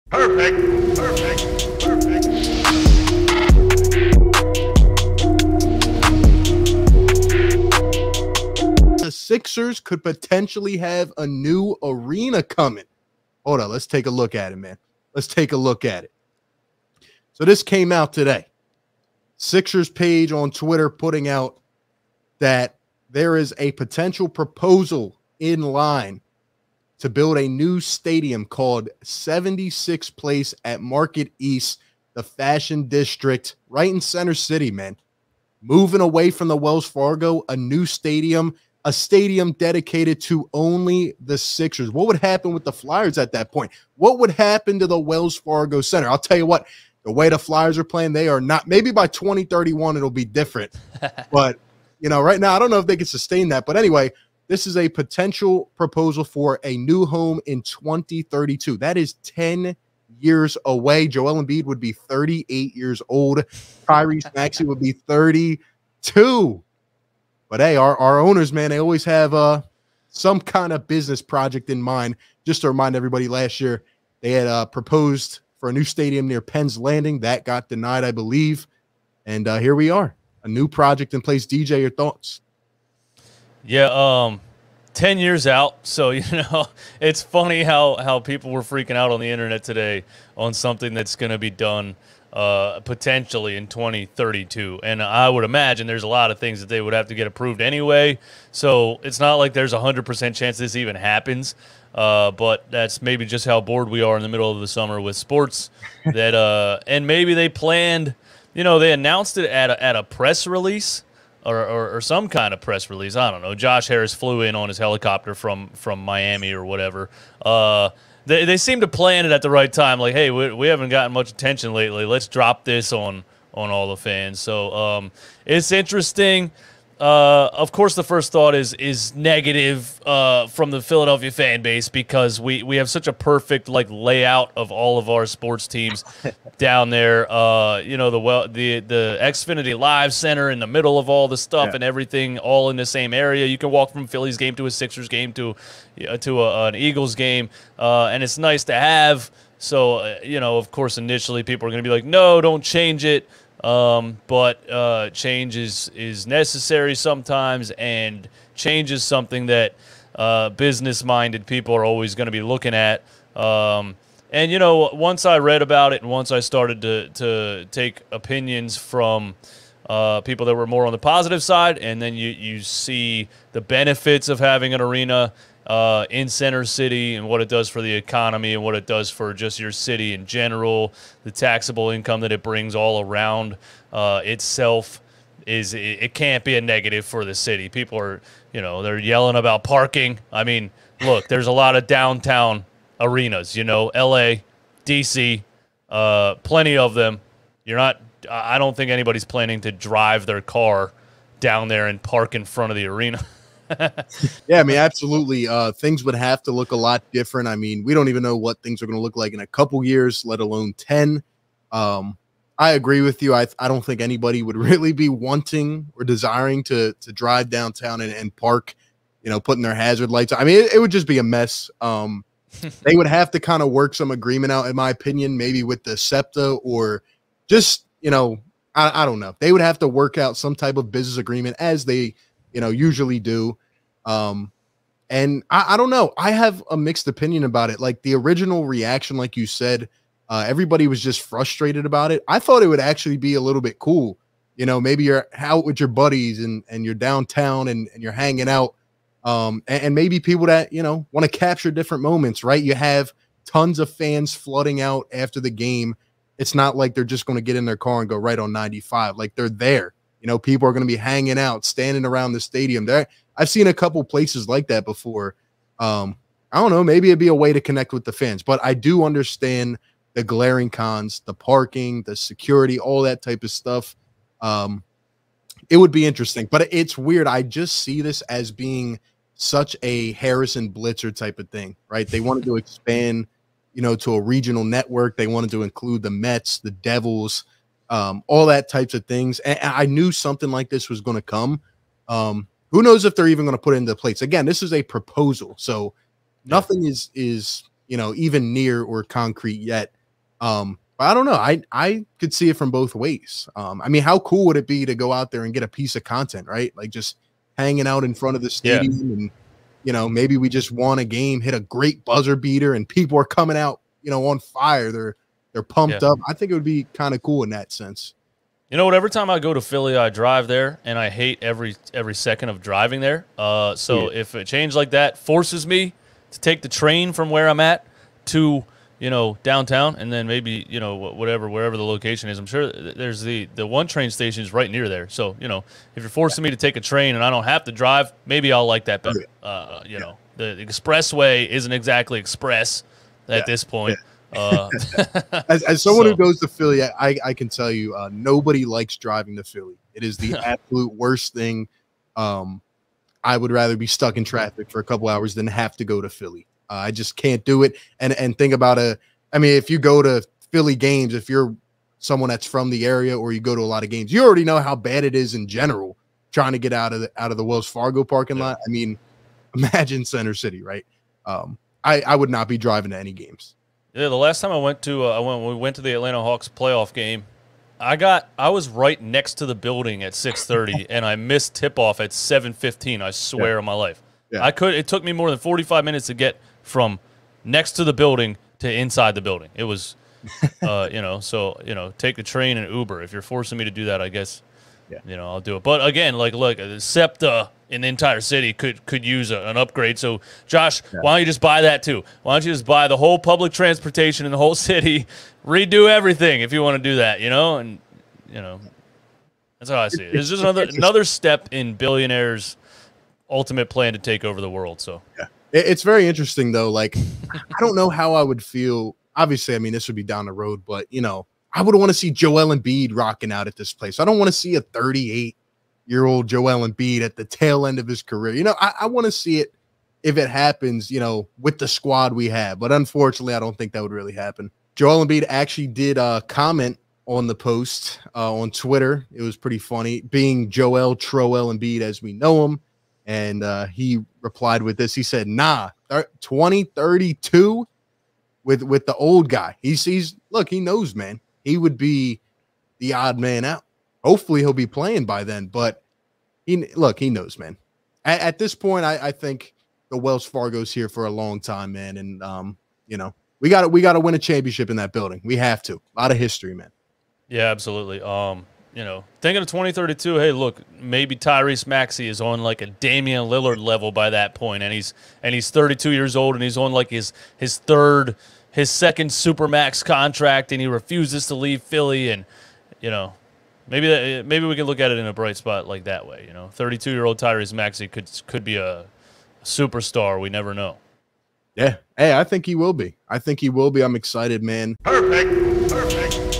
Perfect. Perfect. Perfect. The Sixers could potentially have a new arena coming. Hold on, let's take a look at it, man. Let's take a look at it. So this came out today. Sixers page on Twitter putting out that there is a potential proposal in line to build a new stadium called 76 Place at Market East, the Fashion District, right in Center City, man. Moving away from the Wells Fargo, a new stadium, a stadium dedicated to only the Sixers. What would happen with the Flyers at that point? What would happen to the Wells Fargo Center? I'll tell you what, the way the Flyers are playing, they are not. Maybe by 2031, it'll be different. But, you know, right now, I don't know if they can sustain that. But anyway, this is a potential proposal for a new home in 2032. That is 10 years away. Joel Embiid would be 38 years old. Tyrese Maxey would be 32. But hey, our owners, man, they always have some kind of business project in mind. Just to remind everybody, last year they had proposed for a new stadium near Penn's Landing. That got denied, I believe. And here we are, a new project in place. DJ, your thoughts? Yeah, 10 years out. So, you know, it's funny how people were freaking out on the internet today on something that's going to be done potentially in 2032. And I would imagine there's a lot of things that they would have to get approved anyway. So it's not like there's a 100% chance this even happens. But that's maybe just how bored we are in the middle of the summer with sports. That and maybe they planned, you know, they announced it at a press release. Or some kind of press release. I don't know. Josh Harris flew in on his helicopter from Miami or whatever. They seem to plan it at the right time. Like, hey, we haven't gotten much attention lately. Let's drop this on all the fans. So it's interesting. Of course, the first thought is negative from the Philadelphia fan base because we have such a perfect like layout of all of our sports teams down there. You know, the Xfinity Live Center in the middle of all the stuff and everything, all in the same area. You can walk from Phillies game to a Sixers game to an Eagles game, and it's nice to have. So you know, of course, initially people are going to be like, no, don't change it. But change is necessary sometimes, and change is something that business-minded people are always going to be looking at. And, you know, once I read about it and once I started to take opinions from people that were more on the positive side, and then you see the benefits of having an arena in Center City and what it does for the economy and what it does for just your city in general, the taxable income that it brings all around itself it can't be a negative for the city. People are, you know, they're yelling about parking. I mean, look, there's a lot of downtown arenas, you know, LA, DC, plenty of them. I don't think anybody's planning to drive their car down there and park in front of the arena. Yeah, I mean, absolutely. Things would have to look a lot different. I mean, we don't even know what things are going to look like in a couple years, let alone 10. I agree with you. I don't think anybody would really be wanting or desiring to drive downtown and park, you know, putting their hazard lights on. I mean, it would just be a mess. They would have to kind of work some agreement out, in my opinion, maybe with the SEPTA or just, you know, I don't know. They would have to work out some type of business agreement as they, you know, usually do. And I don't know. I have a mixed opinion about it. Like the original reaction, like you said, everybody was just frustrated about it. I thought it would actually be a little bit cool. You know, maybe you're out with your buddies and you're downtown and you're hanging out. And maybe people that, you know, want to capture different moments, right? You have tons of fans flooding out after the game. It's not like they're just going to get in their car and go right on 95. Like they're there. You know, people are going to be hanging out, standing around the stadium. I've seen a couple places like that before. I don't know. Maybe it'd be a way to connect with the fans. But I do understand the glaring cons, the parking, the security, all that type of stuff. It would be interesting. But it's weird. I just see this as being such a Harrison Blitzer type of thing, right? They wanted to expand, you know, to a regional network. They wanted to include the Mets, the Devils, all that types of things. And I knew something like this was going to come. Who knows if they're even going to put it into place? Again, this is a proposal, so nothing is you know, even near or concrete yet. But I don't know. I could see it from both ways. I mean, how cool would it be to go out there and get a piece of content, right? Like just hanging out in front of the stadium and, you know, maybe we just won a game, hit a great buzzer beater and people are coming out, you know, on fire. They're pumped up. I think it would be kind of cool in that sense. You know what? Every time I go to Philly, I drive there, and I hate every second of driving there. So if a change like that forces me to take the train from where I'm at to, you know, downtown, and then maybe, you know, wherever the location is, I'm sure there's the one train station is right near there. So, you know, if you're forcing me to take a train and I don't have to drive, maybe I'll like that better. You know, the expressway isn't exactly express at this point. As someone who goes to Philly, I can tell you, nobody likes driving to Philly. It is the absolute worst thing. I would rather be stuck in traffic for a couple hours than have to go to Philly. I just can't do it. And think about I mean, if you go to Philly games, if you're someone that's from the area or you go to a lot of games, you already know how bad it is in general trying to get out of the Wells Fargo parking lot. I mean, imagine Center City, right? I would not be driving to any games. Yeah, the last time I went to we went to the Atlanta Hawks playoff game, I was right next to the building at 6:30 and I missed tip-off at 7:15. I swear on my life. It took me more than 45 minutes to get from next to the building to inside the building. It was you know, so, you know, take the train and Uber. If you're forcing me to do that, I guess you know, I'll do it. But again, like, look, SEPTA in the entire city could use an upgrade. So, Josh, why don't you just buy that too? Why don't you just buy the whole public transportation in the whole city, redo everything if you want to do that, you know? And, you know, that's how I see it. It's just another step in billionaires' ultimate plan to take over the world. So, it's very interesting, though. Like, I don't know how I would feel. Obviously, I mean, this would be down the road, but, you know, I would want to see Joel Embiid rocking out at this place. I don't want to see a 38-year-old Joel Embiid at the tail end of his career. You know, I want to see it if it happens, you know, with the squad we have. But unfortunately, I don't think that would really happen. Joel Embiid actually did comment on the post on Twitter. It was pretty funny, being Joel Troel Embiid as we know him. And he replied with this. He said, nah, 2032 with the old guy. Look, he knows, man. He would be the odd man out. Hopefully he'll be playing by then, but he knows, man. At this point, I think the Wells Fargo's here for a long time, man. And, you know, we got to win a championship in that building. We have to. A lot of history, man. Yeah, absolutely. You know, thinking of 2032, hey, look, maybe Tyrese Maxey is on like a Damian Lillard level by that point, and he's 32 years old, and he's on like his second Supermax contract, and he refuses to leave Philly. And, you know, maybe we can look at it in a bright spot like that way. You know, 32-year-old Tyrese Maxey could be a superstar. We never know. Yeah. Hey, I think he will be. I'm excited, man. Perfect.